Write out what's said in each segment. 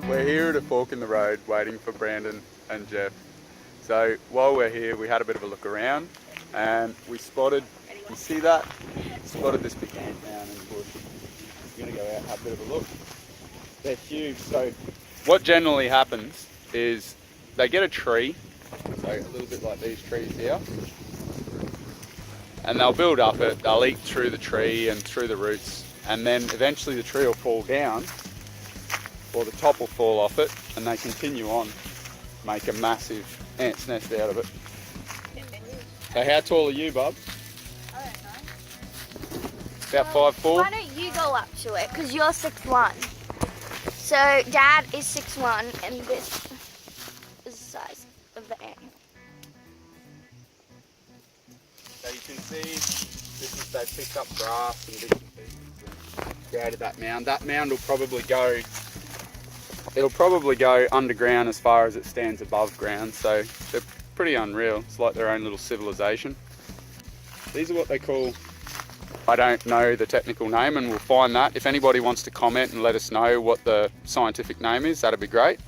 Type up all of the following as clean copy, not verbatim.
We're here at a fork in the road waiting for Brandon and Jeff. So while we're here, we had a bit of a look around and we spotted, you see that? Spotted this big ant down in the bush. We're going to go out and have a bit of a look. They're huge. So what generally happens is they get a tree, so a little bit like these trees here, and they'll build up it, they'll eat through the tree and through the roots, and then eventually the tree will fall down, or the top will fall off it, and they continue on, make a massive ant's nest out of it. So how tall are you, bub? I don't know. About 5'4"? Why don't you go up to it, because you're 6'1". So Dad is 6'1", and this is the size of the ant. So you can see, this is, they picked up grass and bits and pieces and created that mound. That mound will probably go, it'll probably go underground as far as it stands above ground. So they're pretty unreal. It's like their own little civilization. These are what they call, I don't know the technical name, and we'll find that. If anybody wants to comment and let us know what the scientific name is, that'd be great.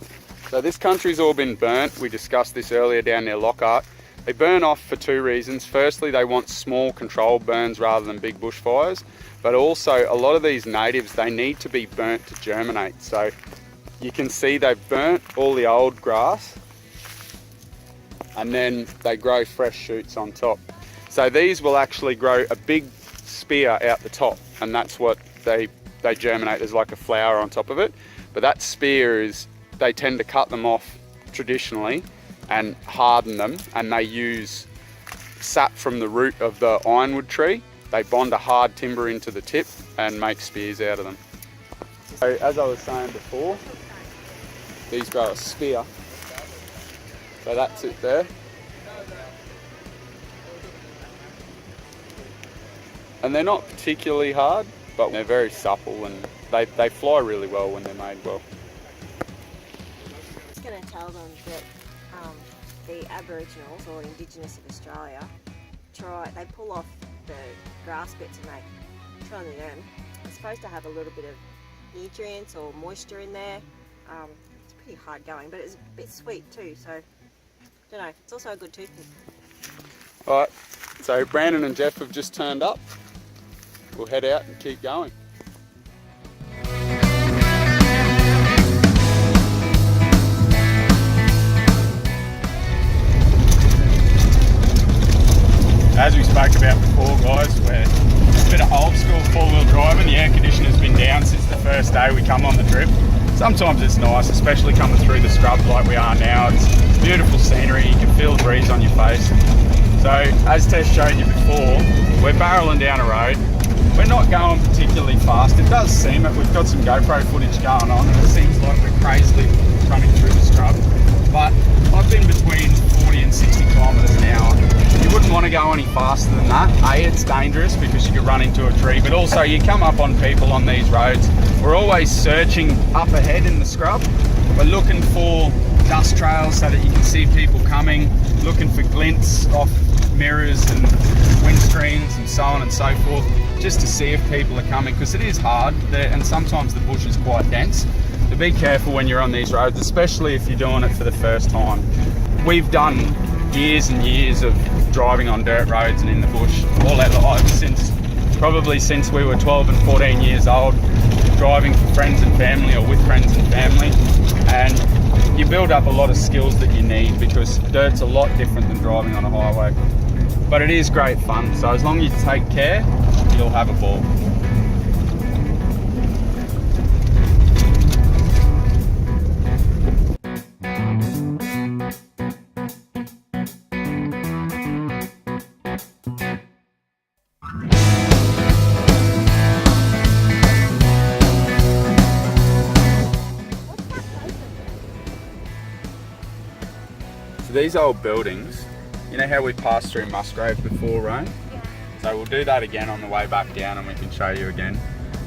So this country's all been burnt. We discussed this earlier down near Lockhart. They burn off for two reasons. Firstly, they want small controlled burns rather than big bushfires, but also a lot of these natives, they need to be burnt to germinate. So you can see they've burnt all the old grass and then they grow fresh shoots on top. So these will actually grow a big spear out the top, and that's what they germinate. There's like a flower on top of it, but that spear is, they tend to cut them off traditionally and harden them, and they use sap from the root of the ironwood tree. They bond a hard timber into the tip and make spears out of them. So as I was saying before, these grow a spear. So that's it there. And they're not particularly hard, but they're very supple, and they fly really well when they're made well. It's going to tell them that the Aboriginals or Indigenous of Australia they pull off the grass bit to make trying to earn. It's supposed to have a little bit of nutrients or moisture in there. It's pretty hard going, but it's a bit sweet too, so I don't know, it's also a good toothpick. Alright, so Brandon and Jeff have just turned up. We'll head out and keep going. As we spoke about before, guys, we're a bit of old school four-wheel driving. The air conditioner's been down since the first day we come on the trip. Sometimes it's nice, especially coming through the scrubs like we are now. It's beautiful scenery, you can feel the breeze on your face. So, as Tess showed you before, we're barreling down a road. We're not going particularly fast. It does seem it. We've got some GoPro footage going on, and it seems like we're crazily running through the scrub. But I've been between 40 and 60 kilometres an hour. You wouldn't want to go any faster than that. A, it's dangerous because you could run into a tree, but also you come up on people on these roads. We're always searching up ahead in the scrub. We're looking for dust trails so that you can see people coming, looking for glints off mirrors and windscreens and so on and so forth, just to see if people are coming, because it is hard there, and sometimes the bush is quite dense. So be careful when you're on these roads, especially if you're doing it for the first time. We've done years and years of driving on dirt roads and in the bush all our lives, probably since we were 12 and 14 years old, driving for friends and family or with friends and family, and you build up a lot of skills that you need, because dirt's a lot different than driving on a highway. But it is great fun, so as long as you take care, you'll have a ball. So these old buildings, you know how we passed through Musgrave before, Ryan? Yeah. So we'll do that again on the way back down, and we can show you again.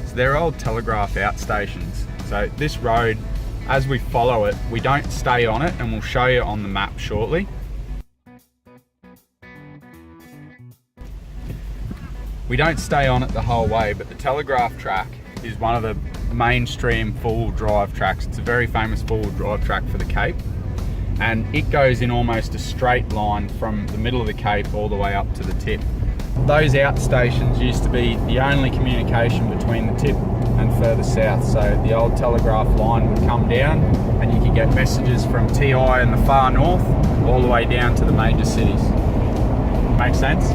So they're old telegraph outstations. So this road, as we follow it, we don't stay on it, and we'll show you on the map shortly. We don't stay on it the whole way, but the telegraph track is one of the mainstream four-wheel drive tracks. It's a very famous four-wheel drive track for the Cape, and it goes in almost a straight line from the middle of the Cape all the way up to the tip. Those outstations used to be the only communication between the tip and further south, so the old telegraph line would come down and you could get messages from TI in the far north all the way down to the major cities. Make sense?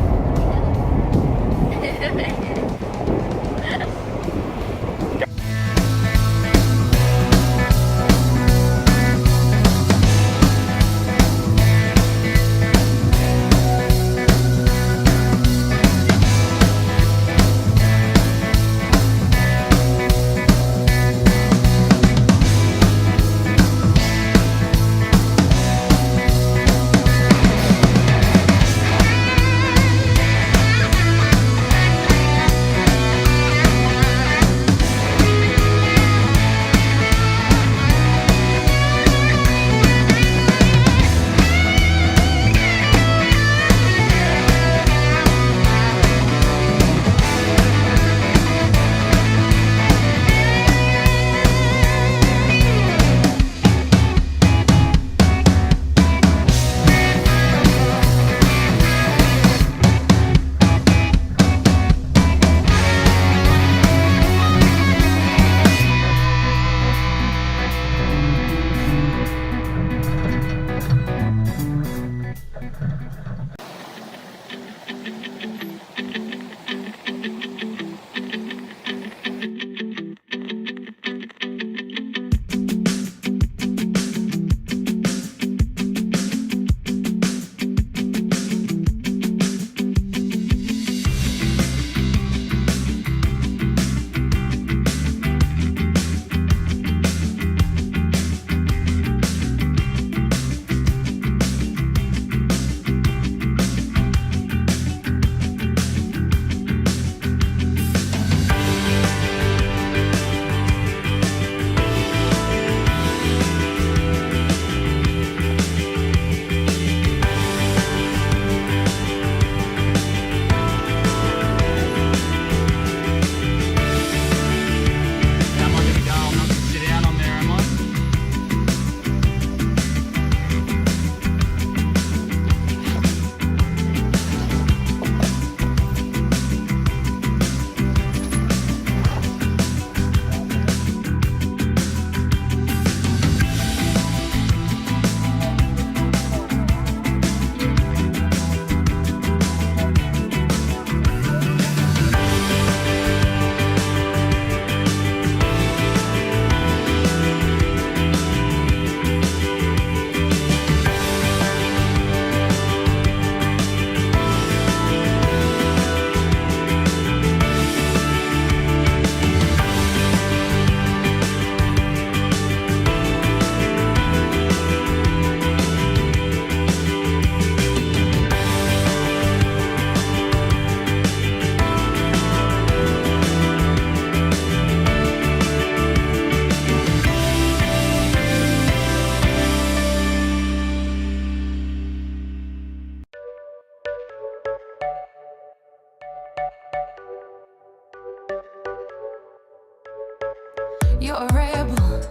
You're a rebel,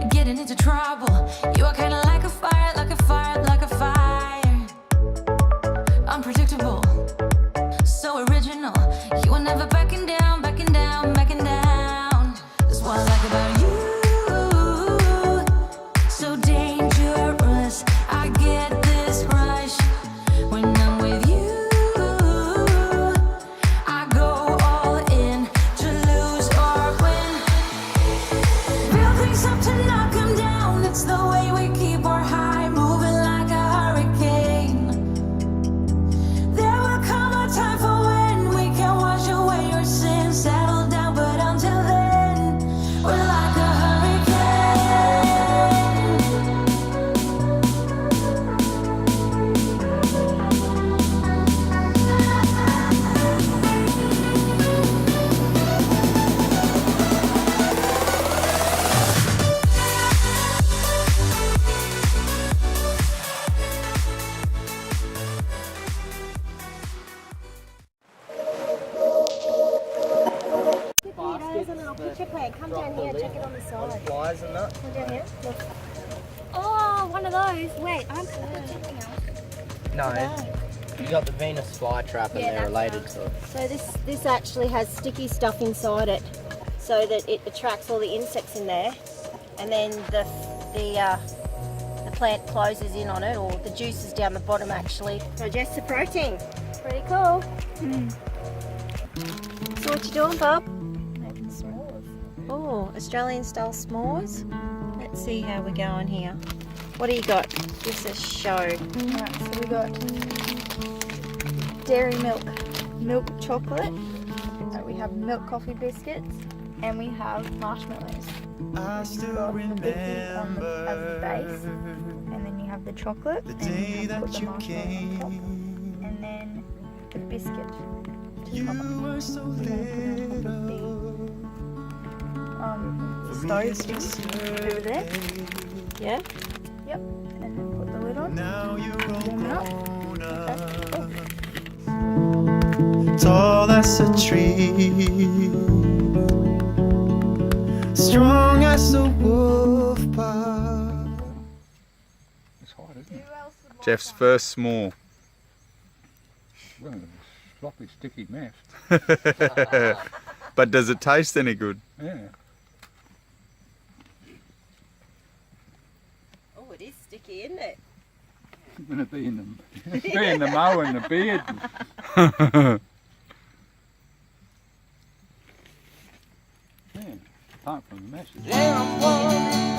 getting into trouble. You are kinda like a fire, like a fire, like a fire. Unpredictable, so original. You are never backing down, backing down, backing down. That's what I like about you. So dangerous, I get this rush when I'm with you. I go all in to lose or win. Build things up to knock them down. It's the way we down here. Look. Oh, one of those. Wait, I'm putting something else. No, you got the Venus flytrap and Yeah, they're that's related to it. So this actually has sticky stuff inside it, so that it attracts all the insects in there, and then the plant closes in on it, or the juice is down the bottom actually. Digests the protein. Pretty cool. So what you doing, Bob? Making s'mores. Oh, Australian style s'mores. Let's see how we're going here. What do you got? Give us a show. Alright, so we got dairy milk chocolate, we have milk coffee biscuits, and we have marshmallows. I You've still got the cookie remember as the base, and then you have the chocolate, the and day you have put that the you marshmallow on top, came. and then the biscuit. You were so little. Stove over there. Yeah? Yep. And then put the lid on. Now you're all Warm it up. grown That's up. Tall as a tree, strong as a wolf pack. It's hot, isn't it? Jeff's first s'more. Well, it's sloppy, sticky mess. But does it taste any good? Yeah. Oh, it is sticky, isn't it? It's going to be in the mow and the beard. Yeah, apart from the messes. Yeah, I'm warm.